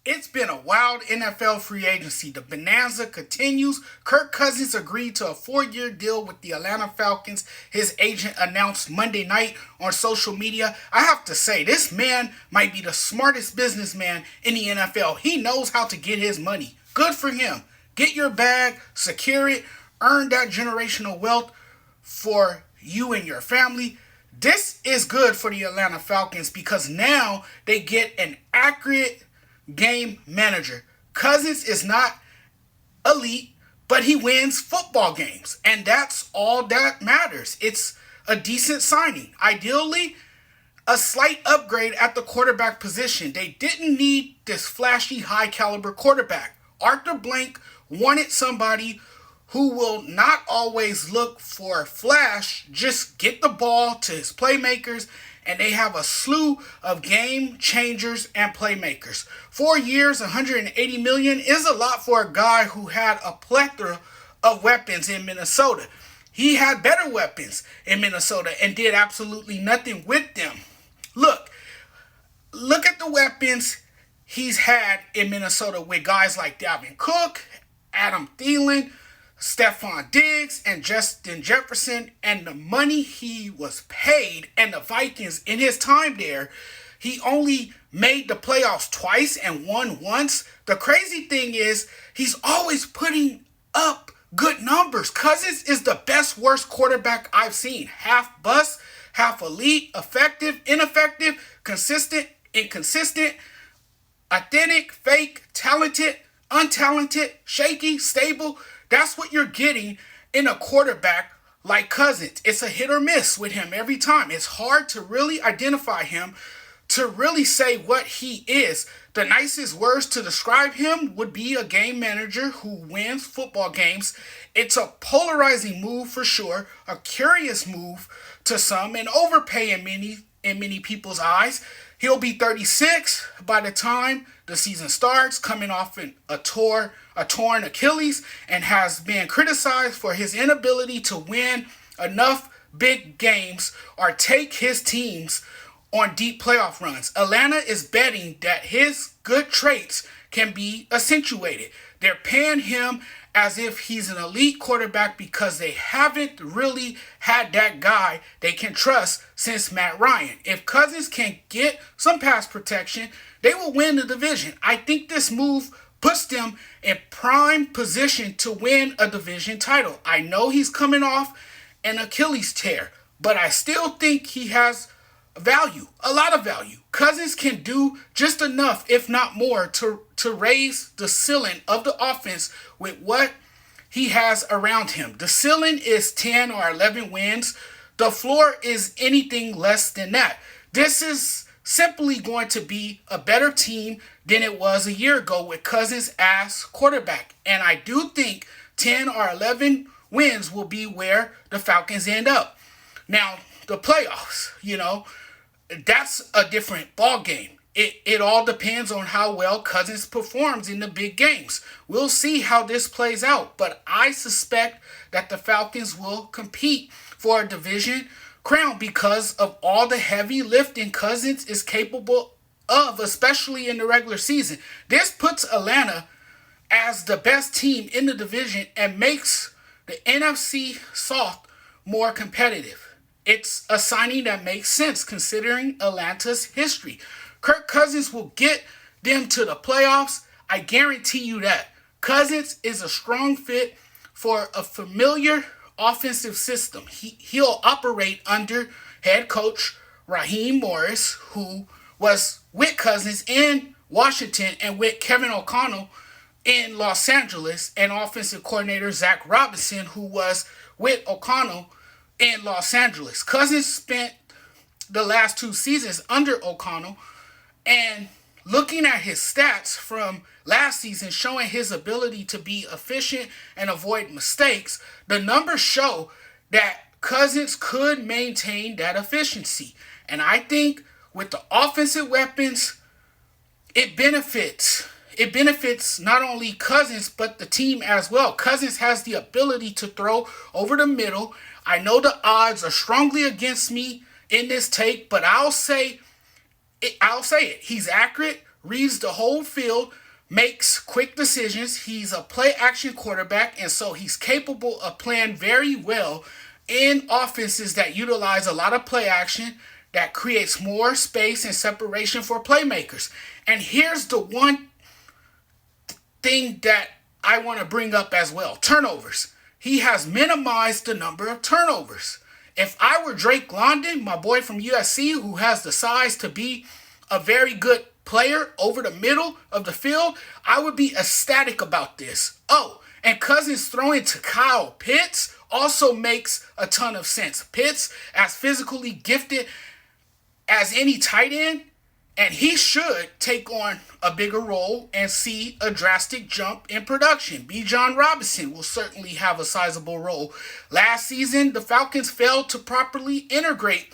It's been a wild NFL free agency. The bonanza continues. Kirk Cousins agreed to a 4-year deal with the Atlanta Falcons. His agent announced Monday night on social media. I have to say, this man might be the smartest businessman in the NFL. He knows how to get his money. Good for him. Get your bag, secure it, earn that generational wealth for you and your family. This is good for the Atlanta Falcons because now they get an accurate game manager. Cousins is not elite, but he wins football games, and that's all that matters. It's a decent signing. Ideally, a slight upgrade at the quarterback position. They didn't need this flashy, high-caliber quarterback. Arthur Blank wanted somebody who will not always look for flash, just get the ball to his playmakers, and they have a slew of game changers and playmakers. 4 years, $180 million is a lot for a guy who had a plethora of weapons in Minnesota. He had better weapons in Minnesota and did absolutely nothing with them. Look at the weapons he's had in Minnesota with guys like Dalvin Cook, Adam Thielen, Stephon Diggs, and Justin Jefferson, and the money he was paid, and the Vikings in his time there, he only made the playoffs twice and won once. The crazy thing is, he's always putting up good numbers. Cousins is the best worst quarterback I've seen. Half bust, half elite, effective, ineffective, consistent, inconsistent, authentic, fake, talented, untalented, shaky, stable. That's what you're getting in a quarterback like Cousins. It's a hit or miss with him every time. It's hard to really identify him, to really say what he is. The nicest words to describe him would be a game manager who wins football games. It's a polarizing move for sure, a curious move to some, and overpay in many people's eyes. He'll be 36 by the time the season starts, coming off a torn Achilles, and has been criticized for his inability to win enough big games or take his teams on deep playoff runs. Atlanta is betting that his good traits can be accentuated. They're paying him as if he's an elite quarterback because they haven't really had that guy they can trust since Matt Ryan. If Cousins can get some pass protection, they will win the division. I think this move puts them in prime position to win a division title. I know he's coming off an Achilles tear, but I still think he has value, a lot of value. Cousins can do just enough, if not more, to raise the ceiling of the offense with what he has around him. The ceiling is 10 or 11 wins. The floor is anything less than that. This is simply going to be a better team than it was a year ago with Cousins as quarterback. And I do think 10 or 11 wins will be where the Falcons end up. Now, the playoffs, that's a different ball game. It all depends on how well Cousins performs in the big games. We'll see how this plays out, but I suspect that the Falcons will compete for a division crown because of all the heavy lifting Cousins is capable of, especially in the regular season. This puts Atlanta as the best team in the division and makes the NFC South more competitive. It's a signing that makes sense considering Atlanta's history. Kirk Cousins will get them to the playoffs. I guarantee you that. Cousins is a strong fit for a familiar offensive system. He'll operate under head coach Raheem Morris, who was with Cousins in Washington and with Kevin O'Connell in Los Angeles, and offensive coordinator Zach Robinson, who was with O'Connell in Los Angeles. Cousins spent the last 2 seasons under O'Connell, and looking at his stats from last season showing his ability to be efficient and avoid mistakes, the numbers show that Cousins could maintain that efficiency. And I think with the offensive weapons, it benefits not only Cousins, but the team as well. Cousins has the ability to throw over the middle. I know the odds are strongly against me in this take, but I'll say it. He's accurate, reads the whole field, makes quick decisions. He's a play-action quarterback, and so he's capable of playing very well in offenses that utilize a lot of play action, that creates more space and separation for playmakers. And here's the one thing that I want to bring up as well. Turnovers. He has minimized the number of turnovers. If I were Drake London, my boy from USC, who has the size to be a very good player over the middle of the field, I would be ecstatic about this. Oh, and Cousins throwing to Kyle Pitts also makes a ton of sense. Pitts, as physically gifted as any tight end, and he should take on a bigger role and see a drastic jump in production. Bijan Robinson will certainly have a sizable role. Last season, the Falcons failed to properly integrate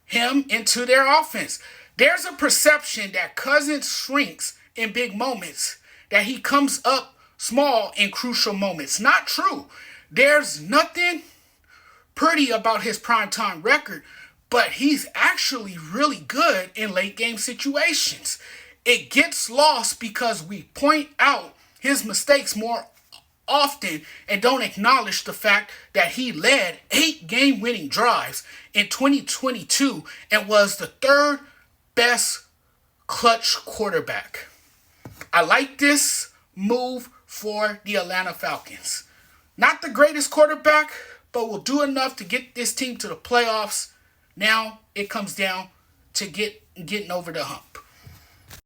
him into their offense. There's a perception that Cousins shrinks in big moments, that he comes up small in crucial moments. Not true. There's nothing pretty about his primetime record, but he's actually really good in late game situations. It gets lost because we point out his mistakes more often and don't acknowledge the fact that he led 8 game-winning drives in 2022 and was the 3rd best clutch quarterback. I like this move for the Atlanta Falcons. Not the greatest quarterback, but will do enough to get this team to the playoffs. Now it comes down to getting over the hump.